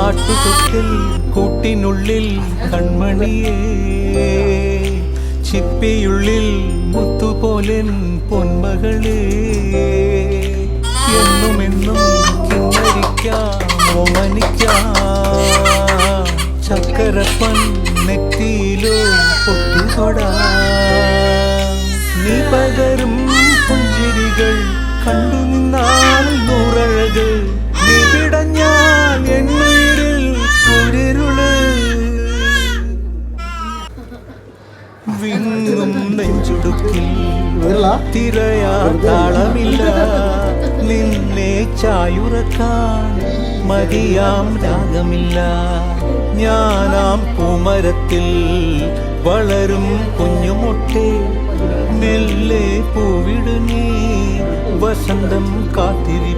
ആട്ടുതൊട്ടിൽ കൂട്ടിനുള്ളിൽ കൺമണിയേ, ചിപ്പിയുള്ളിൽ മുത്തുപോലെൻ പൊന്മകളേ, എന്നുമെന്നും കിന്നരിക്കാം ഓമനിക്കാം, ചക്കരപ്പൻ നെറ്റിയിലോ പൊട്ടുകൊടാം. നീ പകരും പുഞ്ചിരികൾ കണ്ടു നിന്നാൽ നൂറഴകൾ, നീ പിടഞ്ഞാൽ എന്നുയിരിൽ കുരിരുള്. വിങ്ങും നെഞ്ചുടുക്കിൽ തിരയാ താളമില്ല, നിന്നെ ചായുറക്കാൻ മതിയാം രാഗമില്ല. ഞാനാം പൂമരത്തിൽ വളരും കുഞ്ഞുമൊട്ടെ, മെല്ലെ പൂവിടു നീ വസന്തം കാത്തിരി.